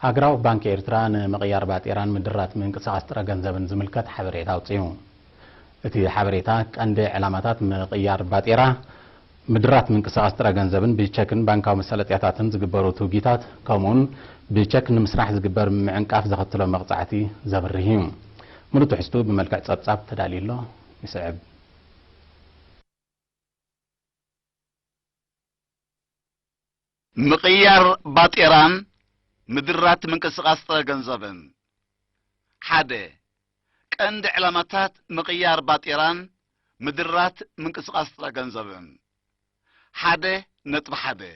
هاجراو بانك إيرتران مقيار بات إيران مدرات من قصاص ترى جنزبن زملكت حبريتا وصيو إتي حبريتا عند علامات مقيار بات إيران مدرات من قصاص ترى جنزبن بيشكن بانكاو مسألة ياتاتن زجبرو توجيتات كمون بيشكن مسرح زجبر معنقاف زختلو مقطعتي زبرهم منو تحسدو بملكع تصاب تداليلو يسعب مقيار بات إيران مدرات من قصاص ترى جنزبن حدا كأند علامات مقيار بات إيران مدرات من قصاص ترى جنزبن حدا نطب حدا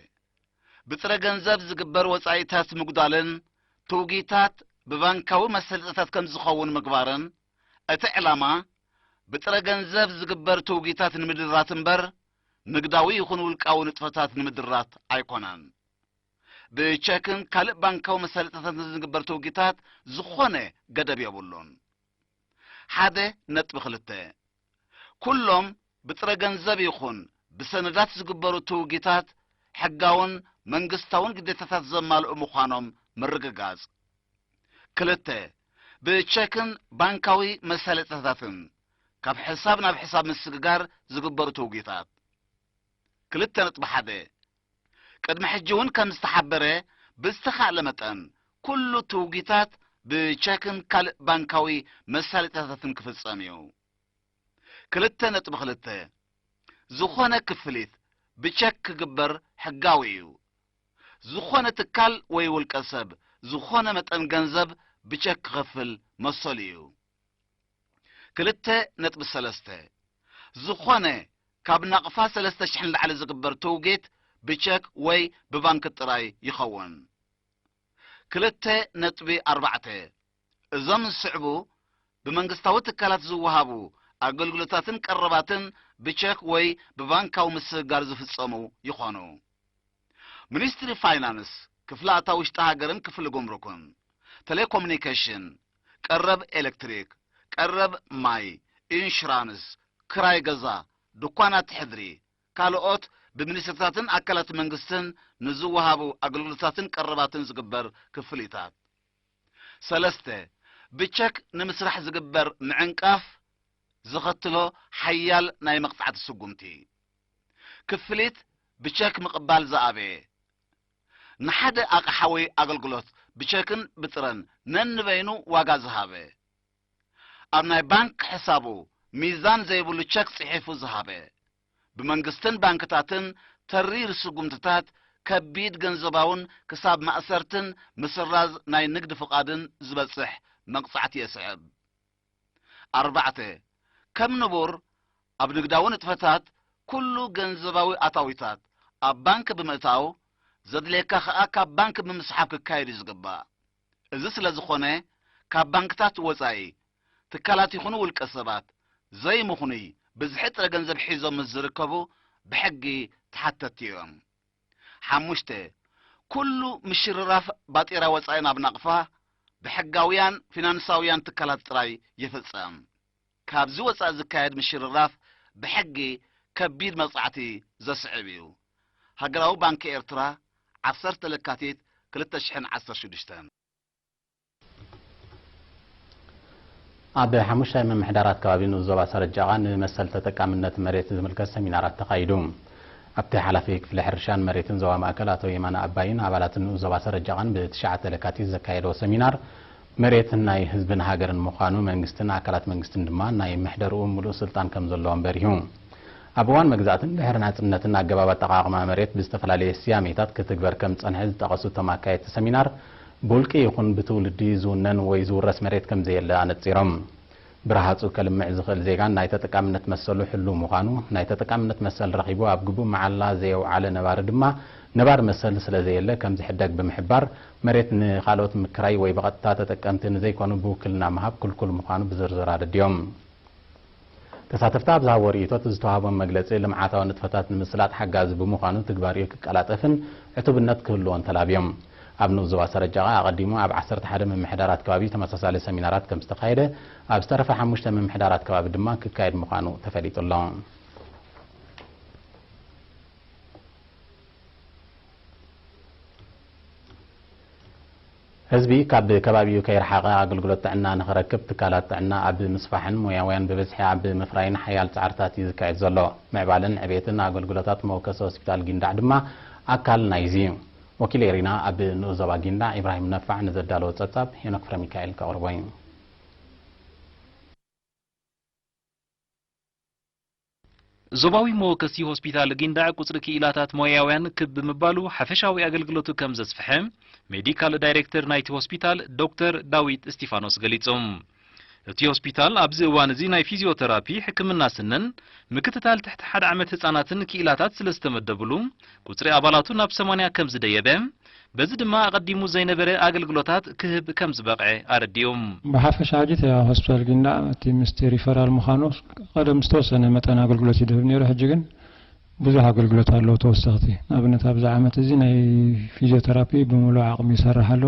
بترى جنزب زجبر وصايتات مقدالن توجيتات ببانكاو مسلطات كم زخون مقبارن اتعلما بترى جنزب زجبر توجيتات المدرات انبر نقداوي يخون ولقاو نطفتات المدرات ايقونان بچكن كالب بانكاو مسلطات زجبر توجيتات زخونه قدب يبولون حدا نطب خلته كلهم بترى جنزب يخون بسندات زجبرو توجيتات حقاون منقستاون قدتات زمالو مخانم مرققاز كلته بچكن بانكاوي مسالتاتن كاب حسابنا بحساب مسققار زقبرو توقيتات كلته نطب حده قد محجون كم استحبره بستخاء لمتن كل توقيتات بچكن كال بانكاوي مسالتاتن كفصاميو كلته نطب خلته زخونه كفليت بچك قبر حقاويو زخونه تكال ويول قسب زخونه متن ገንዘብ بچك غفل مسوليو كلته نطب سلسته زخونه كاب نقفا سلسته شحن على زقبر توقيت بچك وي ببانك الطراي يخون كلته نطبي 4 ازم صعبو بمنغستاو تكالات زوهابو አገልግሎታትን ቀረባትን بچك وي ببانكاو مسጋር ዝፍጸሙ ይኾኑ ሚኒስትሪ ፋይናንስ ክፍላታ ውሽጣ ሀገርን ክፍል ጎምሩክን ቴሌኮሙኒኬሽን ቀረብ ኤሌክትሪክ ቀረብ ማይ ኢንሹራንስ ክራይ ገዛ ዱኳናት ሕድሪ ካልኦት በሚኒስትራትን አካላት መንግስትን ንዝወሃቡ አገልግሎታትን ቀረባትን ዝግበር ክፍሊታት ሰለስተ بچك ንምስራሕ ዝግበር ምዕንቃፍ زختلو حيال ناي مقطعة السقومتي كفليت بچك مقبال زابي نحد اقحوي اقلقلوت بچكن بطرن ننبينو واقا زهابي ابناي بانك حسابو ميزان زيبولو چك صحيفو زهابي بمنقستن بانكتاتن ترير السقومتتات كبيد جنزباون كساب مأسرتن مسراز ناي نقد فقادن زبصح مقطعة يسعب 4 كم نبور اب نقداون اتفتات كله جنزباوي اتاويتات اب بانك بمتاو زدليكا خاكا بانك بمسحاب كايد زغبا ازس لزخونه كاب بانكتات وصاي تكالات يخونو والقسبات زي مخني بزحت لجنزب حيزو مزركبو بحقي تحتتيهم 5 كله مشرراف باطيرا وصاينا بنقفا بحقاويان فينانساويان تكالات تراي يفصم كابزو وصا زكايد مشرراف بحقي كبيد مصعتي زسعبيو هاجراو بانك إيرترا 10 لكاتيت 2016 اب حموشاي ممحدارات كوابين وزوبا سرجاغان مسل تጠቃምነት መሬት ዝምልከት ሰሚናራት ተካሂዶም ኣብቲ ሓላፊ ክፍለ ሕርሻን መሬትን ዞባ ማእከላት የማና አባይን አባላትን ዞባ ሰረጃጋን በ9 ለካቲት ዘካየደው ሰሚናር መሬትን ናይ ህዝብን ሀገርን መዃኑ መንግስትን አካላት መንግስትን ድማ ናይ መሕደሩ ሙሉ ስልጣን ከም ዘለዎም በሪሁ አብዋን መግዛትን ድሕር ናጽነትን አገባብ አጠቃቅማ መሬት ብዝተፈላለየ ስያሜታት ክትግበር ከም ጸንሐ ዝተቐሱ ተማካየት ሰሚናር ቦልቂ ይኹን ብትውልዲ ዙነን ወይ ዝውረስ መሬት ከም ዘየለ ኣነጺሮም ብርሃጹ ከልምዕ ዝኽእል ዜጋን ናይ ተጠቃምነት መሰሉ ሕሉ ምዃኑ ናይ ተጠቃምነት መሰል ረኺቡ ኣብ ግቡ መዓላ ዘየውዓለ ነባር ድማ ነባር መሰል ስለ ዘየለ ከም ዝሕደግ ብምሕባር መሬት ንኻልኦት ምክራይ ወይ በቐጥታ ተጠቀምቲ ንዘይኮኑ ብውክልና መሃብ ክልኩል ምዃኑ ብዝርዝር ኣደድዮም ተሳተፍቲ ኣብ ዝሃቦ ርእቶት ዝተዋሃቦም መግለጺ ልምዓታዊ ንጥፈታት ንምስላጥ ሓጋዚ ብምዃኑ ትግባርኡ ክቀላጠፍን ዕቱብነት ክህልዎን ተላብዮም ኣብ ዞባ ሰረጃጋ ኣቀዲሙ ኣብ 11 መምሕዳራት ከባቢ ተመሳሳሊ ሰሚናራት ከም ዝተካየደ ኣብ ዝተረፈ 5 መምሕዳራት ከባቢ ድማ ክካየድ ምዃኑ ተፈሊጡሎ ህዝቢ ካብ ከባቢኡ ከይረሓቐ ኣገልግሎት ጥዕና ንኽረክብ ትካላት ጥዕና ኣብ ምስፋሕን ሞያውያን ብበዝሒ ኣብ ምፍራይን ሓያል ፃዕርታት እዩ ዝካየድ ዘሎ ምዕባልን ዕብየትን ኣገልግሎታት መወከሲ ሆስፒታል ጊንዳዕ ድማ ኣካል ናይዚ እዩ ወኪል ኤሪና ኣብ ንኡዞባ ጊንዳዕ ኢብራሂም ነፋዕ ንዘዳለወ ፀብጻብ ሄኖክ ፍረ ሚካኤል ከቕርቦ እዩ ዞባዊ መወከሲ ሆስፒታል ጊንዳዕ ቁጽሪ ክኢላታት ሞያውያን ክብ ብምባሉ ሓፈሻዊ ኣገልግሎቱ ከም ዘስፍሐ ሜዲካል ዳይሬክተር ናይቲ ሆስፒታል ዶክተር ዳዊት እስጢፋኖስ ገሊጾም እቲ ሆስፒታል ኣብዚ እዋን እዚ ናይ ፊዚዮቴራፒ ሕክምና ስነን ምክትታል ትሕቲ 1 ዓመት ህጻናትን ክኢላታት ስለ ዝተመደብሉ ቁጽሪ ኣባላቱ ናብ 80 ከም ዝደየበ በዚ ድማ ቀዲሙ ዘይነበረ ኣገልግሎታት ክህብ ከም ዝበቕዐ ኣረዲኦም ብሓፈሻ ጅት ሆስፒታል ጊንዳዕ እቲ ምስቲ ሪፈራል ምዃኑ ቀደም ዝተወሰነ መጠን ኣገልግሎት ይድህብ ነይሩ ሕጂ ግን ብዙሕ ኣገልግሎት ኣለዎ ተወሰኽቲ ኣብነት ኣብዚ ዓመት እዚ ናይ ፊዚዮቴራፒ ብምሉእ ዓቕሚ ይሰርሕ ኣሎ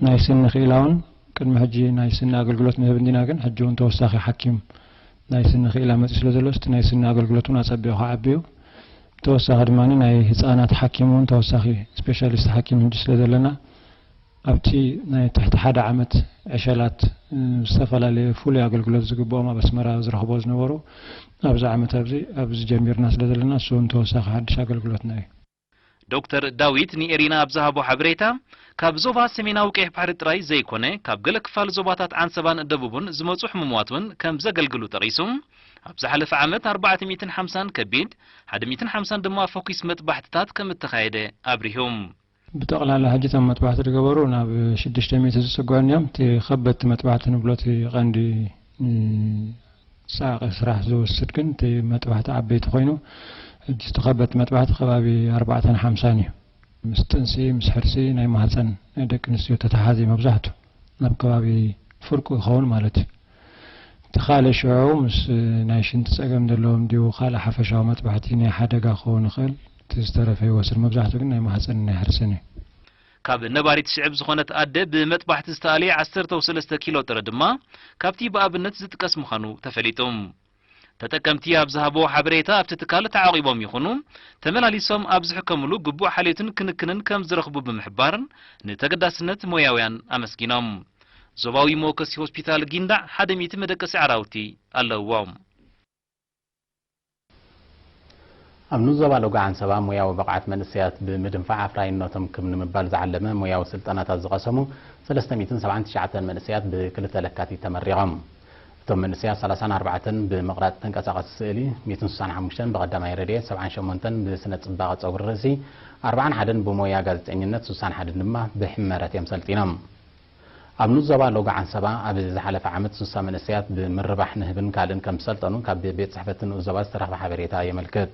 ናይ ስኒ ክኢላ እውን ቅድሚ ሕጂ ናይ ስኒ ኣገልግሎት ንህብ እንዲና ግን ሕጂ እውን ተወሳኺ ሓኪም ናይ ስኒ ክኢላ መፅኡ ስለ ዘሎ ናይ ስኒ ኣገልግሎት እውን ኣፀቢቑ ከዓብዩ ተወሳኺ ድማ ናይ ህፃናት ሓኪም እውን ተወሳኺ ስፔሻሊስት ሓኪም ሕጂ ስለ ዘለና ኣብቲ ናይ ትሕቲ 1 ዓመት ዕሸላት ዝተፈላለየ ፍሉይ ኣገልግሎት ዝግብኦም ኣብ ኣስመራ ዝረኽቦ ዝነበሩ ኣብዚ ዓመት ኣብዚ ጀሚርና ስለ ዘለና እሱ እውን ተወሳኺ ሓድሽ ኣገልግሎት እዩ ዶክተር ዳዊት ንኤሪና ኣብ ዝሃቦ ሓበሬታ ካብ ዞባ ሰሜናዊ ቀይሕ ባሕሪ ጥራይ ዘይኮነ ካብ ገለ ክፋል ዞባታት ዓንሰባን ደቡብን ዝመፁ ሕሙማት እውን ከም ዘገልግሉ ጠቒሱ ኣብ ዝሓለፈ ዓመት 450 ከቢድ 150 ድማ ፎኪስ መጥባሕትታት ከም እተኻየደ ኣብሪሆም ብጠቕላላ ሕጂቶም መጥባሕቲ ዝገበሩ ናብ 600 ዝፅጉዑን እዮም እቲ ከበድቲ መጥባሕቲ ንብሎት ቀንዲ ሳቂ ስራሕ ዝወስድ ግን እቲ መጥባሕቲ ዓበይቲ ኮይኑ ሕጂ ተኸበድቲ መጥባሕቲ ከባቢ 450 እዩ ምስ ጥንሲ ምስ ሕርሲ ናይ ማህፀን ናይ ደቂ ኣንስትዮ ተተሓዚ መብዛሕትኡ ናብ ከባቢ ፍርቁ ይኸውን ማለት እዩ تخالي شعو مس نايشين تسأقم دلهم ديو خالة حفشة ومطبحتي ناي حدقا خون خل تسترفي وصل مبزحتو قلنا يمحسن ناي حرسني كاب نباري تشعب زخونة أدى بمطبح تستالي 10 كيلو تردما كابتي بابنت زتكس مخانو تفليتهم تتكمتي أبزهبو حبريتا أبتتكالة تعاقبهم يخونو تملالي سوم أبزحكملو قبو حاليتن كنكنن كم زرخبو بمحبارن نتقداسنت موياويان أمسكينهم زوباوي موكسي هوسبيتال ጊንዳዕ 100 መደቀሲ ዓራውቲ ኣለዎም ኣብ ንዞባ ሎጋዓን ሰባ ሙያዊ በቕዓት መንእሰያት ብምድንፋዕ ኣፍራይነቶም ከም ንምባል ዝዓለመ ሙያዊ ስልጠናታት ዝቐሰሙ 379 መንእሰያት ብክልተ ለካቲት ተመሪቖም እቶም መንእሰያት 34 ብምቕራጽ ተንቀሳቐሲ ስእሊ 165 ብቐዳማይ ረድኤት 78 ብስነ ጽባቐ ጸጉሪ ርእሲ 41 ብሞያ ጋዜጠኝነት 61 ድማ ብሕመረት እዮም ሰልጢኖም ኣብ ንዞባ ሎጋዓን ሰባ ኣብ ዝሓለፈ ዓመት 60 መንእሰያት ብምርባሕ ንህብን ካልእን ከም ሰልጠኑ ካብ ቤት ጽሕፈት ንዞባ ዝተረኽበ ሓበሬታ የመልክት